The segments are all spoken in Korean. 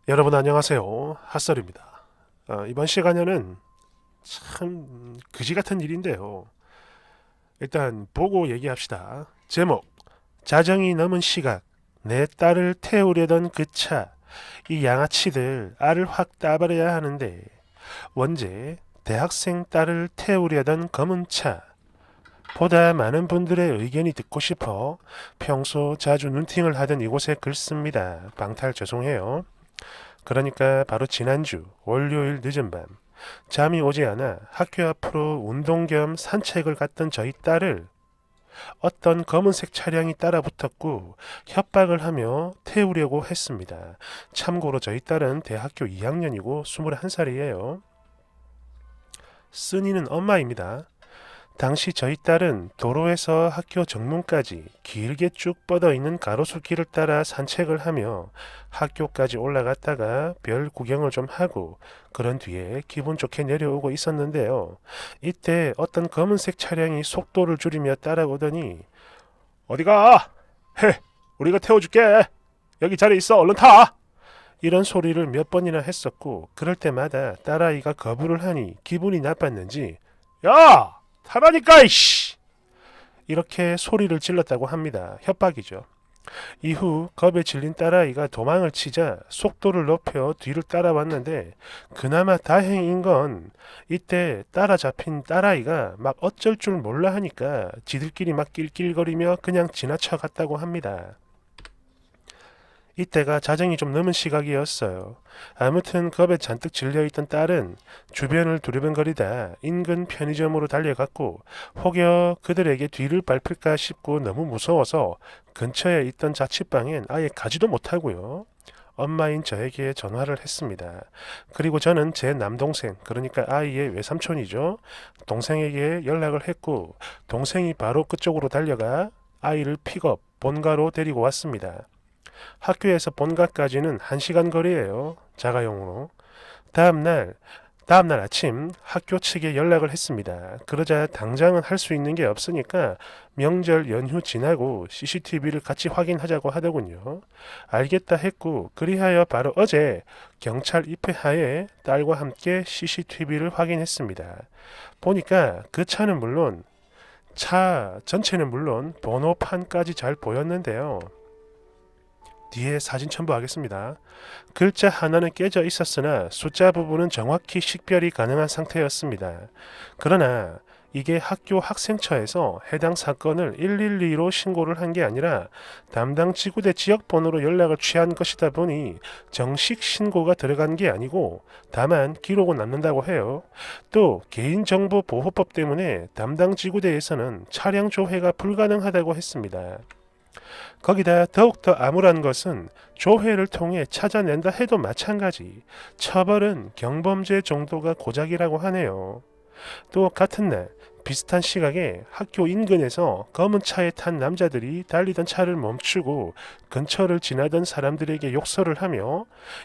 여러분 안녕하세요. 핫설입니다. 이번 시간에는 참 그지 같은 일인데요. 일단 보고 얘기합시다. 제목: 자정이 넘은 시각, 내 딸을 태우려던 그 차. 이 양아치들 알을 확 따버려야 하는데. 원제: 대학생 딸을 태우려던 검은 차. 보다 많은 분들의 의견이 듣고 싶어 평소 자주 눈팅을 하던 이곳에 글 씁니다. 방탈 죄송해요. 그러니까 바로 지난주 월요일 늦은 밤, 잠이 오지 않아 학교 앞으로 운동 겸 산책을 갔던 저희 딸을 어떤 검은색 차량이 따라붙었고 협박을 하며 태우려고 했습니다. 참고로 저희 딸은 대학교 2학년이고 21살이에요. 쓴이는 엄마입니다. 당시 저희 딸은 도로에서 학교 정문까지 길게 쭉 뻗어 있는 가로수길을 따라 산책을 하며 학교까지 올라갔다가 별 구경을 좀 하고 그런 뒤에 기분 좋게 내려오고 있었는데요. 이때 어떤 검은색 차량이 속도를 줄이며 따라오더니 어디가? 헤, 우리가 태워줄게. 여기 자리 있어. 얼른 타. 이런 소리를 몇 번이나 했었고 그럴 때마다 딸아이가 거부를 하니 기분이 나빴는지 야! 타라니까 이씨! 이렇게 소리를 질렀다고 합니다. 협박이죠. 이후 겁에 질린 딸아이가 도망을 치자 속도를 높여 뒤를 따라왔는데 그나마 다행인 건 이때 따라잡힌 딸아이가 막 어쩔 줄 몰라 하니까 지들끼리 막 낄낄거리며 그냥 지나쳐 갔다고 합니다. 이때가 자정이 좀 넘은 시각이었어요. 아무튼 겁에 잔뜩 질려있던 딸은 주변을 두리번거리다 인근 편의점으로 달려갔고 혹여 그들에게 뒤를 밟힐까 싶고 너무 무서워서 근처에 있던 자취방엔 아예 가지도 못하고요. 엄마인 저에게 전화를 했습니다. 그리고 저는 제 남동생, 그러니까 아이의 외삼촌이죠. 동생에게 연락을 했고 동생이 바로 그쪽으로 달려가 아이를 픽업, 본가로 데리고 왔습니다. 학교에서 본가까지는 1시간 거리예요. 자가용으로. 다음날 다음날 아침 학교 측에 연락을 했습니다. 그러자 당장은 할 수 있는 게 없으니까 명절 연휴 지나고 CCTV를 같이 확인하자고 하더군요. 알겠다 했고 그리하여 바로 어제 경찰 입회하에 딸과 함께 CCTV를 확인했습니다. 보니까 그 차는 물론 차 전체는 물론 번호판까지 잘 보였는데요. 뒤에 사진 첨부하겠습니다. 글자 하나는 깨져 있었으나 숫자 부분은 정확히 식별이 가능한 상태였습니다. 그러나 이게 학교 학생처에서 해당 사건을 112로 신고를 한 게 아니라 담당 지구대 지역번호로 연락을 취한 것이다 보니 정식 신고가 들어간 게 아니고 다만 기록은 남는다고 해요. 또 개인정보보호법 때문에 담당 지구대에서는 차량 조회가 불가능하다고 했습니다. 거기다 더욱더 암울한 것은 조회를 통해 찾아낸다 해도 마찬가지 처벌은 경범죄 정도가 고작이라고 하네요. 또 같은 날 비슷한 시각에 학교 인근에서 검은 차에 탄 남자들이 달리던 차를 멈추고 근처를 지나던 사람들에게 욕설을 하며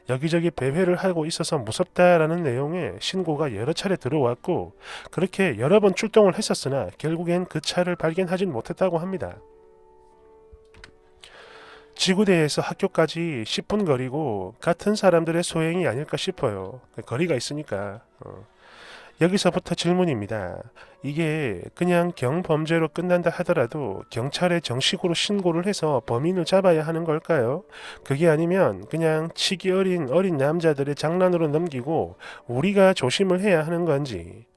여기저기 배회를 하고 있어서 무섭다라는 내용의 신고가 여러 차례 들어왔고 그렇게 여러 번 출동을 했었으나 결국엔 그 차를 발견하진 못했다고 합니다. 지구대에서 학교까지 10분 거리고 같은 사람들의 소행이 아닐까 싶어요. 거리가 있으니까. 여기서부터 질문입니다. 이게 그냥 경범죄로 끝난다 하더라도 경찰에 정식으로 신고를 해서 범인을 잡아야 하는 걸까요? 그게 아니면 그냥 치기 어린 남자들의 장난으로 넘기고 우리가 조심을 해야 하는 건지.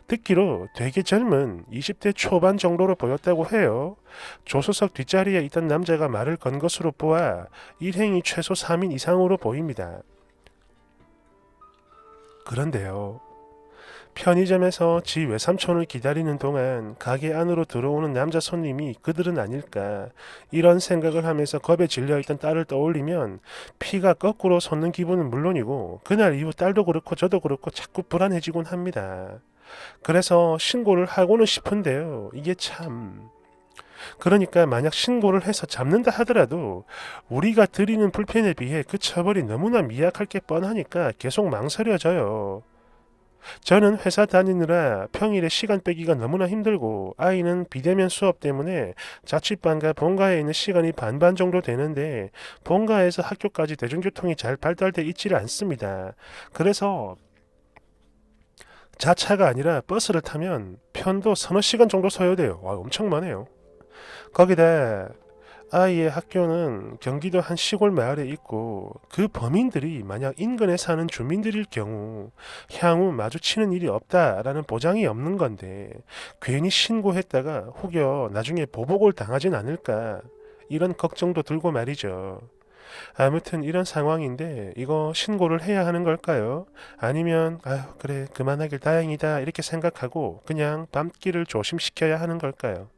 듣기로 되게 젊은 20대 초반 정도로 보였다고 해요. 조수석 뒷자리에 있던 남자가 말을 건 것으로 보아 일행이 최소 3인 이상으로 보입니다. 그런데요. 편의점에서 지 외삼촌을 기다리는 동안 가게 안으로 들어오는 남자 손님이 그들은 아닐까 이런 생각을 하면서 겁에 질려있던 딸을 떠올리면 피가 거꾸로 솟는 기분은 물론이고 그날 이후 딸도 그렇고 저도 그렇고 자꾸 불안해지곤 합니다. 그래서 신고를 하고는 싶은데요. 이게 참... 그러니까 만약 신고를 해서 잡는다 하더라도 우리가 드리는 불편에 비해 그 처벌이 너무나 미약할 게 뻔하니까 계속 망설여져요. 저는 회사 다니느라 평일에 시간 빼기가 너무나 힘들고 아이는 비대면 수업 때문에 자취방과 본가에 있는 시간이 반반 정도 되는데 본가에서 학교까지 대중교통이 잘 발달돼 있지를 않습니다. 그래서 자차가 아니라 버스를 타면 편도 서너 시간 정도 서야 돼요. 와, 엄청 많아요. 거기다 아이의 학교는 경기도 한 시골 마을에 있고 그 범인들이 만약 인근에 사는 주민들일 경우 향후 마주치는 일이 없다라는 보장이 없는 건데 괜히 신고했다가 혹여 나중에 보복을 당하진 않을까 이런 걱정도 들고 말이죠. 아무튼 이런 상황인데 이거 신고를 해야 하는 걸까요? 아니면 아유 그래 그만하길 다행이다 이렇게 생각하고 그냥 밤길을 조심시켜야 하는 걸까요?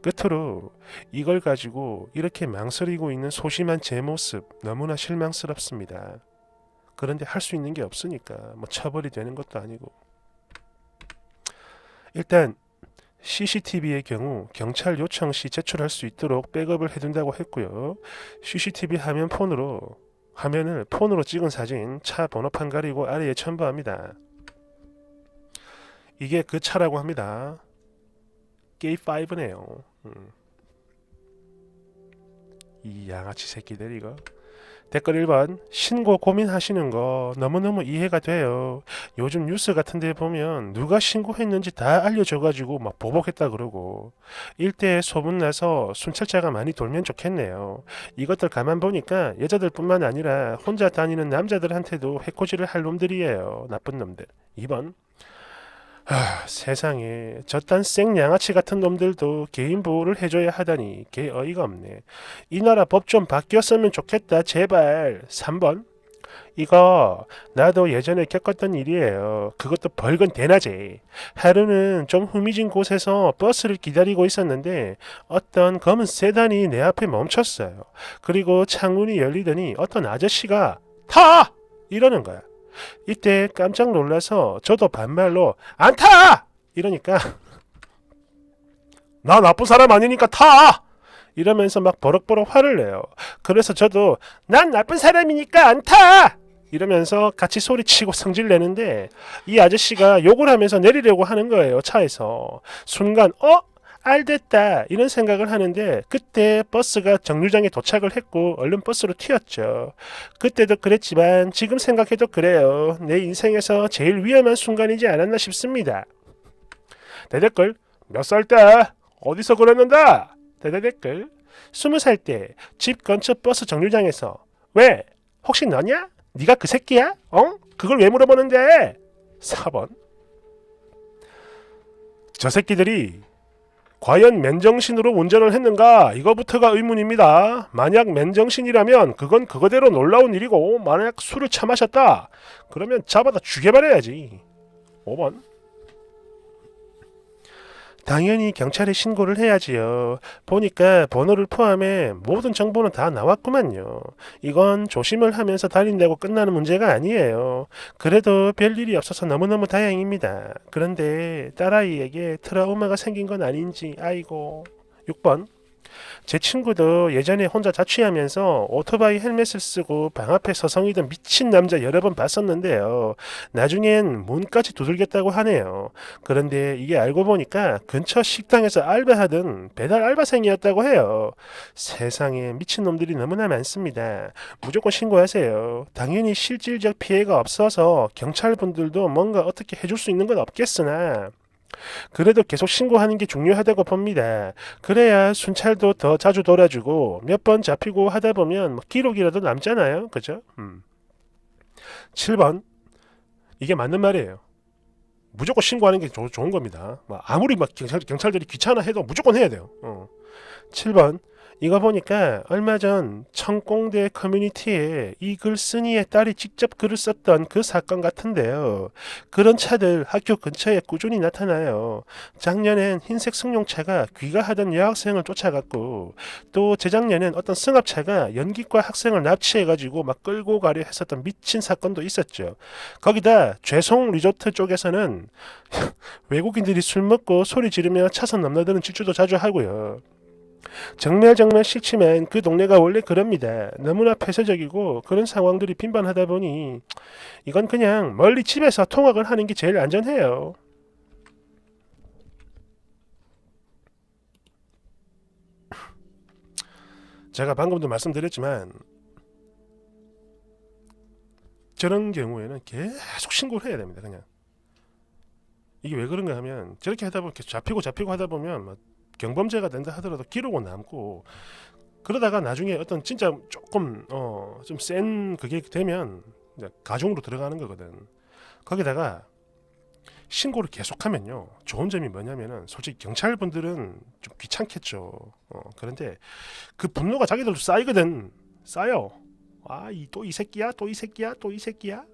끝으로 이걸 가지고 이렇게 망설이고 있는 소심한 제 모습 너무나 실망스럽습니다. 그런데 할 수 있는 게 없으니까 뭐 처벌이 되는 것도 아니고. 일단 CCTV의 경우 경찰 요청 시 제출할 수 있도록 백업을 해둔다고 했고요. CCTV 화면을 폰으로 찍은 사진 차 번호판 가리고 아래에 첨부합니다. 이게 그 차라고 합니다. K5네요. 이 양아치 새끼들 이거. 댓글 1번 신고 고민하시는 거 너무너무 이해가 돼요. 요즘 뉴스 같은 데 보면 누가 신고했는지 다 알려줘가지고 막 보복했다 그러고 일대에 소문나서 순찰자가 많이 돌면 좋겠네요. 이것들 가만 보니까 여자들 뿐만 아니라 혼자 다니는 남자들한테도 해코지를 할 놈들이에요. 나쁜 놈들. 2번 세상에 저딴 생양아치 같은 놈들도 개인 보호를 해줘야 하다니 개 어이가 없네. 이 나라 법 좀 바뀌었으면 좋겠다 제발. 3번 이거 나도 예전에 겪었던 일이에요. 그것도 벌건 대낮에 하루는 좀 후미진 곳에서 버스를 기다리고 있었는데 어떤 검은 세단이 내 앞에 멈췄어요. 그리고 창문이 열리더니 어떤 아저씨가 타! 이러는 거야. 이때 깜짝 놀라서 저도 반말로 안 타! 이러니까 나 나쁜 사람 아니니까 타! 이러면서 막 버럭버럭 화를 내요. 그래서 저도 난 나쁜 사람이니까 안 타! 이러면서 같이 소리치고 성질 내는데 이 아저씨가 욕을 하면서 내리려고 하는 거예요. 차에서. 순간 알됐다 이런 생각을 하는데 그때 버스가 정류장에 도착을 했고 얼른 버스로 튀었죠. 그때도 그랬지만 지금 생각해도 그래요. 내 인생에서 제일 위험한 순간이지 않았나 싶습니다. 대댓글 몇 살 때? 어디서 그랬는데? 대댓글 20살 때 집 근처 버스 정류장에서. 왜? 혹시 너냐? 네가 그 새끼야? 그걸 왜 물어보는데? 4번 저 새끼들이 과연 맨정신으로 운전을 했는가? 이거부터가 의문입니다. 만약 맨정신이라면 그건 그거대로 놀라운 일이고 만약 술을 처마셨다 그러면 잡아다 죽여버려야지. 5번 당연히 경찰에 신고를 해야지요. 보니까 번호를 포함해 모든 정보는 다 나왔구만요. 이건 조심을 하면서 다닌다고 끝나는 문제가 아니에요. 그래도 별일이 없어서 너무너무 다행입니다. 그런데 딸아이에게 트라우마가 생긴 건 아닌지 아이고. 6번 제 친구도 예전에 혼자 자취하면서 오토바이 헬멧을 쓰고 방 앞에 서성이던 미친 남자 여러 번 봤었는데요. 나중엔 문까지 두들겼다고 하네요. 그런데 이게 알고 보니까 근처 식당에서 알바하던 배달 알바생이었다고 해요. 세상에 미친놈들이 너무나 많습니다. 무조건 신고하세요. 당연히 실질적 피해가 없어서 경찰분들도 뭔가 어떻게 해줄 수 있는 건 없겠으나 그래도 계속 신고하는 게 중요하다고 봅니다. 그래야 순찰도 더 자주 돌아주고 몇 번 잡히고 하다 보면 뭐 기록이라도 남잖아요. 그죠? 7번 이게 맞는 말이에요. 무조건 신고하는 게 좋은 겁니다. 아무리 막 경찰들이 귀찮아 해도 무조건 해야 돼요. 7번 이거 보니까 얼마 전 청공대 커뮤니티에 이 글쓴이의 딸이 직접 글을 썼던 그 사건 같은데요. 그런 차들 학교 근처에 꾸준히 나타나요. 작년엔 흰색 승용차가 귀가하던 여학생을 쫓아갔고 또 재작년엔 어떤 승합차가 연기과 학생을 납치해가지고 막 끌고 가려 했었던 미친 사건도 있었죠. 거기다 죄송 리조트 쪽에서는 외국인들이 술 먹고 소리 지르며 차선 넘나드는 질주도 자주 하고요. 정말 싫지만 그 동네가 원래 그럽니다. 너무나 폐쇄적이고 그런 상황들이 빈번하다 보니 이건 그냥 멀리 집에서 통학을 하는 게 제일 안전해요. 제가 방금도 말씀드렸지만 저런 경우에는 계속 신고를 해야 됩니다. 그냥 이게 왜 그런가 하면 저렇게 하다 보면 계속 잡히고 하다 보면 뭐 경범죄가 된다 하더라도 기록은 남고 그러다가 나중에 어떤 진짜 조금 좀 센 그게 되면 이제 가중으로 들어가는 거거든. 거기다가 신고를 계속하면요 좋은 점이 뭐냐면은 솔직히 경찰분들은 좀 귀찮겠죠. 그런데 그 분노가 자기들도 쌓이거든. 쌓여. 또 이 새끼야, 또 이 새끼야, 또 이 새끼야.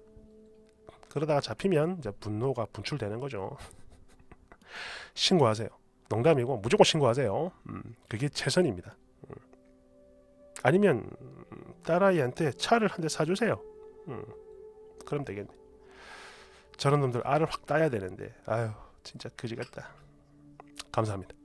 그러다가 잡히면 이제 분노가 분출되는 거죠. 신고하세요. 농담이고 무조건 신고하세요. 그게 최선입니다. 아니면 딸아이한테 차를 한 대 사주세요. 그럼 되겠네. 저런 놈들 알을 확 따야 되는데 아유 진짜 그지 같다. 감사합니다.